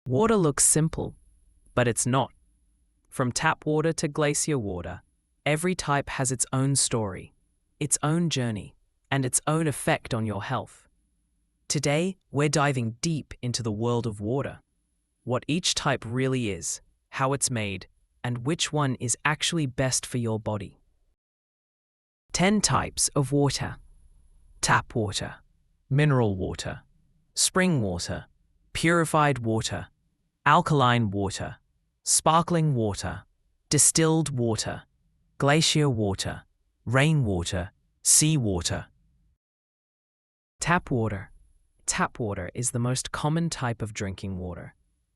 Water looks simple, but it's not. From tap water to glacier water, every type has its own story, its own journey, and its own effect on your health. Today, we're diving deep into the world of water, what each type really is, how it's made, and which one is actually best for your body. 10 types of water: tap water, mineral water, spring water, purified water, alkaline water, sparkling water, distilled water, glacier water, rainwater, seawater. Tap water. Tap water is the most common type of drinking water.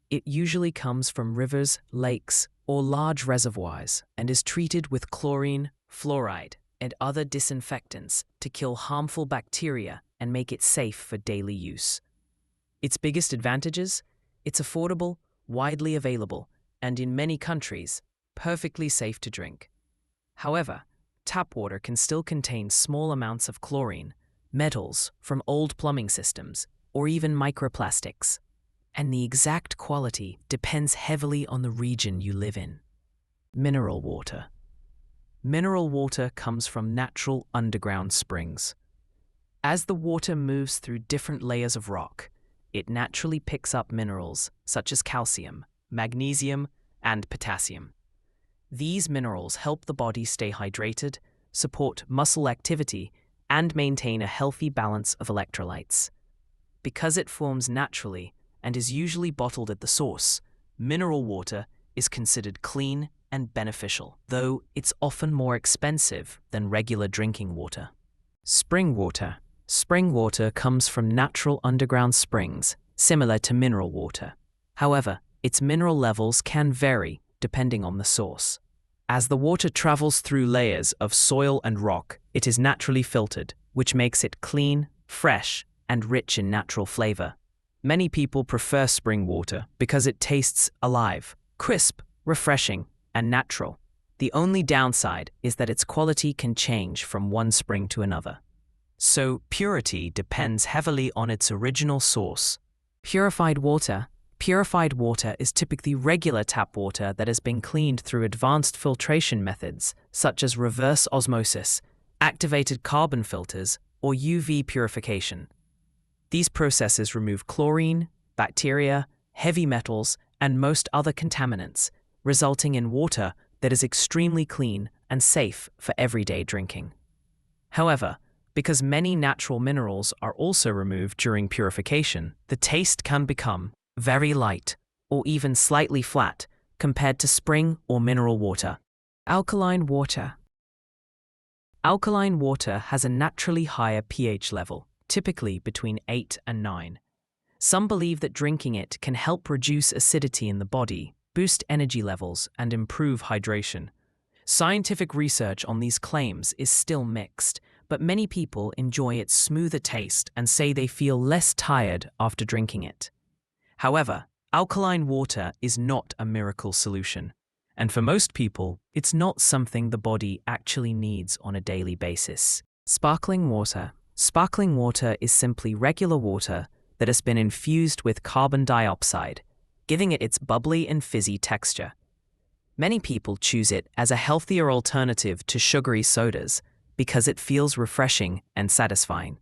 It usually comes from rivers, lakes, or large reservoirs and is treated with chlorine, fluoride, and other disinfectants to kill harmful bacteria and make it safe for daily use. Its biggest advantages? It's affordable, widely available, and in many countries, perfectly safe to drink. However, tap water can still contain small amounts of chlorine, metals from old plumbing systems, or even microplastics. And the exact quality depends heavily on the region you live in. Mineral water. Mineral water comes from natural underground springs. As the water moves through different layers of rock, it naturally picks up minerals such as calcium, magnesium, and potassium. These minerals help the body stay hydrated, support muscle activity, and maintain a healthy balance of electrolytes. Because it forms naturally and is usually bottled at the source, mineral water is considered clean and beneficial, though it's often more expensive than regular drinking water. Spring water. Spring water comes from natural underground springs, similar to mineral water. However, its mineral levels can vary depending on the source. As the water travels through layers of soil and rock, it is naturally filtered, which makes it clean, fresh, and rich in natural flavor. Many people prefer spring water because it tastes alive, crisp, refreshing, and natural. The only downside is that its quality can change from one spring to another. So, purity depends heavily on its original source. Purified water. Purified water is typically regular tap water that has been cleaned through advanced filtration methods such as reverse osmosis, activated carbon filters, or UV purification. These processes remove chlorine, bacteria, heavy metals, and most other contaminants, resulting in water that is extremely clean and safe for everyday drinking. However, because many natural minerals are also removed during purification, the taste can become very light or even slightly flat compared to spring or mineral water. Alkaline water. Alkaline water has a naturally higher pH level, typically between 8 and 9. Some believe that drinking it can help reduce acidity in the body, boost energy levels, and improve hydration. Scientific research on these claims is still mixed, but many people enjoy its smoother taste and say they feel less tired after drinking it. However, alkaline water is not a miracle solution, and for most people, it's not something the body actually needs on a daily basis. Sparkling water. Sparkling water is simply regular water that has been infused with carbon dioxide, giving it its bubbly and fizzy texture. Many people choose it as a healthier alternative to sugary sodas because it feels refreshing and satisfying.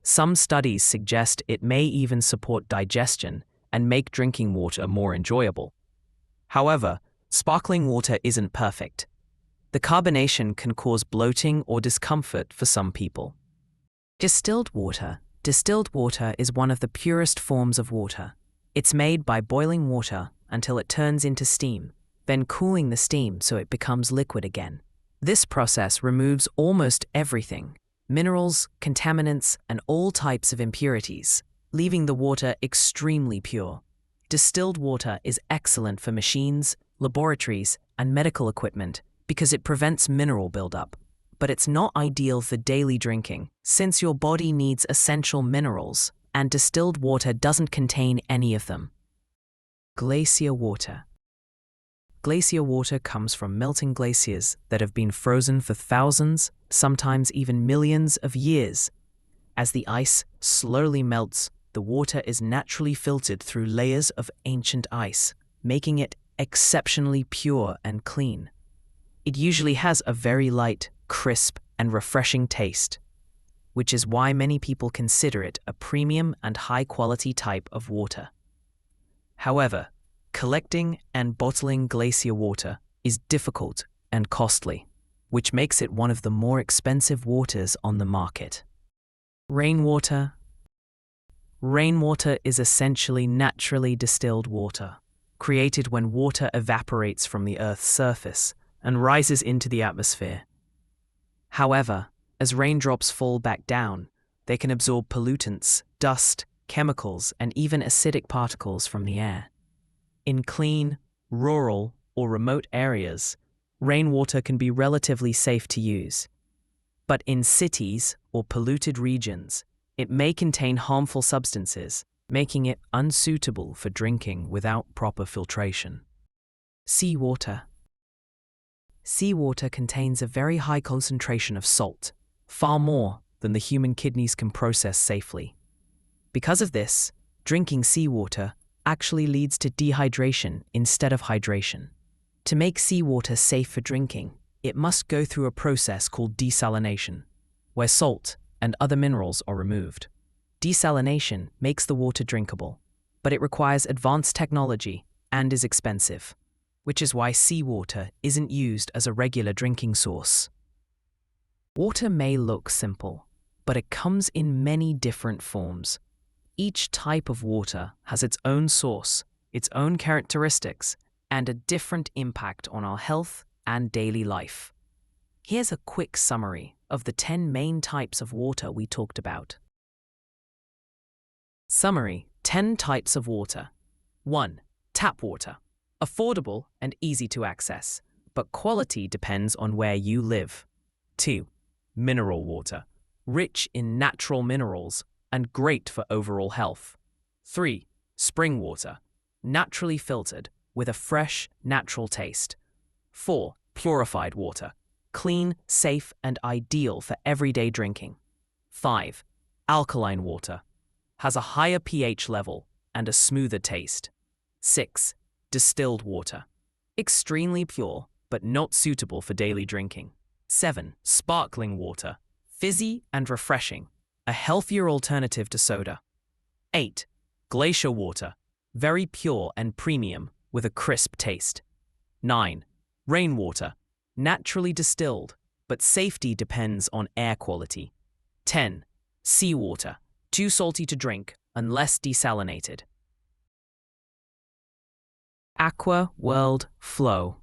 Some studies suggest it may even support digestion and make drinking water more enjoyable. However, sparkling water isn't perfect. The carbonation can cause bloating or discomfort for some people. Distilled water. Distilled water is one of the purest forms of water. It's made by boiling water until it turns into steam, then cooling the steam so it becomes liquid again. This process removes almost everything: minerals, contaminants, and all types of impurities, leaving the water extremely pure. Distilled water is excellent for machines, laboratories, and medical equipment because it prevents mineral buildup. But it's not ideal for daily drinking, since your body needs essential minerals, and distilled water doesn't contain any of them. Glacier water. Glacier water comes from melting glaciers that have been frozen for thousands, sometimes even millions of years. As the ice slowly melts, the water is naturally filtered through layers of ancient ice, making it exceptionally pure and clean. It usually has a very light, crisp, and refreshing taste, which is why many people consider it a premium and high-quality type of water. However, collecting and bottling glacier water is difficult and costly, which makes it one of the more expensive waters on the market. Rainwater. Rainwater is essentially naturally distilled water, created when water evaporates from the Earth's surface and rises into the atmosphere. However, as raindrops fall back down, they can absorb pollutants, dust, chemicals, and even acidic particles from the air. In clean, rural, or remote areas, rainwater can be relatively safe to use. But in cities or polluted regions, it may contain harmful substances, making it unsuitable for drinking without proper filtration. Seawater. Seawater contains a very high concentration of salt, far more than the human kidneys can process safely. Because of this, drinking seawater actually leads to dehydration instead of hydration. To make seawater safe for drinking, it must go through a process called desalination, where salt and other minerals are removed. Desalination makes the water drinkable, but it requires advanced technology and is expensive, which is why seawater isn't used as a regular drinking source. Water may look simple, but it comes in many different forms. Each type of water has its own source, its own characteristics, and a different impact on our health and daily life. Here's a quick summary of the 10 main types of water we talked about. Summary: 10 types of water. 1. Tap water. Affordable and easy to access, but quality depends on where you live. 2. Mineral water. Rich in natural minerals and great for overall health. 3. Spring water. Naturally filtered with a fresh, natural taste. 4. Purified water. Clean, safe, and ideal for everyday drinking. 5. Alkaline water. Has a higher pH level and a smoother taste. 6. Distilled water. Extremely pure, but not suitable for daily drinking. 7. Sparkling water. Fizzy and refreshing. A healthier alternative to soda. 8. Glacier water. Very pure and premium with a crisp taste. 9. Rainwater. Naturally distilled, but safety depends on air quality. 10. Seawater. Too salty to drink unless desalinated. AquaWorldFlow.